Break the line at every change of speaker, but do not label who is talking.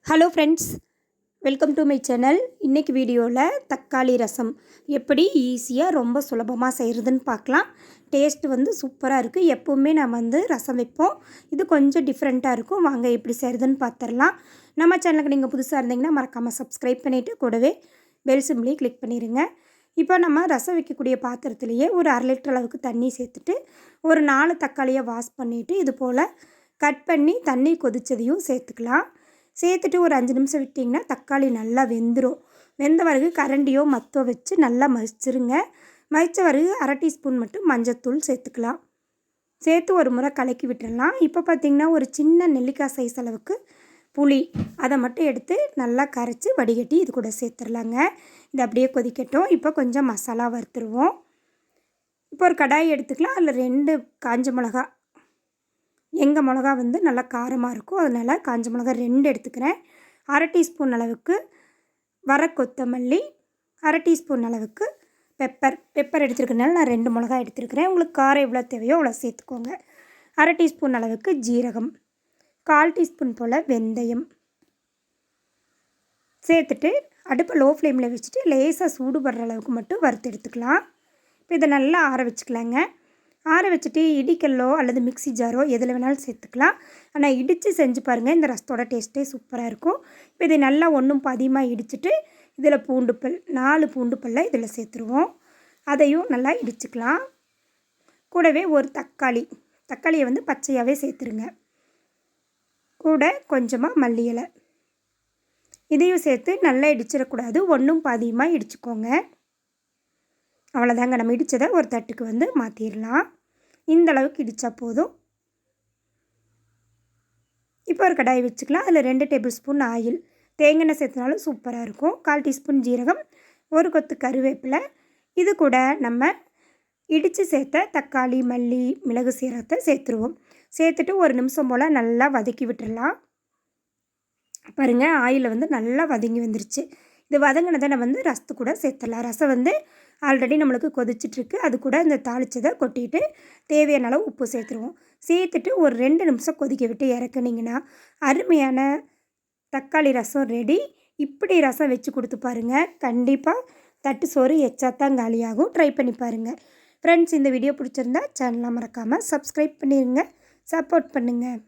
Hello friends, welcome to my channel. இன்றைக்கி வீடியோவில் தக்காளி ரசம் எப்படி ஈஸியாக ரொம்ப சுலபமாக செய்கிறதுன்னு பார்க்கலாம். டேஸ்ட்டு வந்து சூப்பராக இருக்குது. எப்போவுமே நம்ம ரசம் வைப்போம், இது கொஞ்சம் டிஃப்ரெண்ட்டாக இருக்கும். வாங்க எப்படி செய்கிறதுன்னு பார்த்துடலாம். நம்ம சேனலுக்கு நீங்கள் புதுசாக இருந்தீங்கன்னா மறக்காமல் சப்ஸ்கிரைப் பண்ணிவிட்டு கூடவே பெல் சிம்லையும் கிளிக் பண்ணிடுங்க. இப்போ நம்ம ரசம் வைக்கக்கூடிய பாத்திரத்துலேயே ஒரு 1/2 லிட்டர் அளவுக்கு தண்ணி சேர்த்துட்டு ஒரு 4 தக்காளியை வாஷ் பண்ணிவிட்டு இது போல் கட் பண்ணி தண்ணி கொதித்ததையும் சேர்த்துக்கலாம். சேர்த்துட்டு ஒரு 5 நிமிஷம் விட்டிங்கன்னா தக்காளி நல்லா வெந்துடும். வெந்த பிறகு கரண்டியோ மத்தோ வச்சு நல்லா மசிச்சிருங்க. மசித்த பிறகு 1/2 டீஸ்பூன் மட்டும் மஞ்சத்தூள் சேர்த்துக்கலாம். சேர்த்து ஒரு முறை கலக்கி விட்டுடலாம். இப்போ பார்த்திங்கன்னா ஒரு சின்ன நெல்லிக்காய் சைஸ் அளவுக்கு புளி அதை மட்டும் எடுத்து நல்லா கரைச்சி வடிகட்டி இது கூட சேர்த்துடலாங்க. இது அப்படியே கொதிக்கட்டும். இப்போ கொஞ்சம் மசாலா வறுத்துருவோம். இப்போ ஒரு கடாய் எடுத்துக்கலாம். அதில் 2 காஞ்ச மிளகா, எங்கள் மிளகா நல்லா காரமாக இருக்கும், அதனால் காஞ்ச மிளகா 2 எடுத்துக்கிறேன். 1/2 டீஸ்பூன் அளவுக்கு வர கொத்தமல்லி, 1/2 டீஸ்பூன் அளவுக்கு பெப்பர் எடுத்துருக்கனால நான் 2 மிளகா எடுத்துருக்கிறேன். உங்களுக்கு காரம் எவ்வளோ தேவையோ அவ்வளோ சேர்த்துக்கோங்க. 1/2 டீஸ்பூன் அளவுக்கு ஜீரகம், 1/4 டீஸ்பூன் போல் வெந்தயம் சேர்த்துட்டு அடுப்பை லோ ஃப்ளேமில் வச்சுட்டு லேசாக சூடுபடுற அளவுக்கு மட்டும் வறுத்து எடுத்துக்கலாம். இப்போ இதை நல்லா ஆற வச்சுக்கலாங்க. ஆற வச்சுட்டு இடிக்கல்லோ அல்லது மிக்ஸி ஜாரோ எதில் வேணாலும் சேர்த்துக்கலாம். ஆனால் இடித்து செஞ்சு பாருங்கள், இந்த ரசத்தோட டேஸ்ட்டே சூப்பராக இருக்கும். இப்போ இதை நல்லா ஒன்றும் பாதியமாக இடிச்சிட்டு இதில் 4 பூண்டு பல்லை இதில் சேர்த்துருவோம். அதையும் நல்லா இடிச்சுக்கலாம். கூடவே ஒரு தக்காளியை பச்சையாகவே சேர்த்துருங்க. கூட கொஞ்சமாக மல்லி இலை இதையும் சேர்த்து நல்லா இடிச்சிடக்கூடாது, ஒன்றும் பாதியமாக இடிச்சுக்கோங்க. அவ்வளோதாங்க. நம்ம இடித்ததை ஒரு தட்டுக்கு மாற்றிடலாம். இந்த அளவுக்கு இடித்தா போதும். இப்போ ஒரு கடாய் வச்சுக்கலாம். அதில் 2 டேபிள் ஸ்பூன் ஆயில், தேங்காய் சேர்த்துனாலும் சூப்பராக இருக்கும். 1/4 டீஸ்பூன் ஜீரகம், ஒரு கொத்து கருவேப்பிலை, இது கூட நம்ம இடித்து சேர்த்த தக்காளி, மல்லி, மிளகு, சீரகத்தை சேர்த்துருவோம். சேர்த்துட்டு ஒரு நிமிஷம் போல் நல்லா வதக்கி விட்டுடலாம். பாருங்கள், ஆயிலில் நல்லா வதங்கி வந்துருச்சு. இது வதங்கினதை நம்ம ரசத்து கூட சேர்த்துடலாம். ரசம் ஆல்ரெடி நம்மளுக்கு கொதிச்சிட்ருக்கு. அது கூட இந்த தாளித்ததை கொட்டிட்டு தேவையான அளவு உப்பு சேர்த்துருவோம். சேர்த்துட்டு ஒரு 2 நிமிஷம் கொதிக்க விட்டு இறக்குனிங்கன்னா அருமையான தக்காளி ரசம் ரெடி. இப்படி ரசம் வச்சு கொடுத்து பாருங்கள், கண்டிப்பாக தட்டு சோறு எச்சாத்தான் காலியாகும். ட்ரை பண்ணி பாருங்கள். ஃப்ரெண்ட்ஸ், இந்த வீடியோ பிடிச்சிருந்தா சேனலை மறக்காமல் சப்ஸ்கிரைப் பண்ணிடுங்க, சப்போர்ட் பண்ணுங்கள்.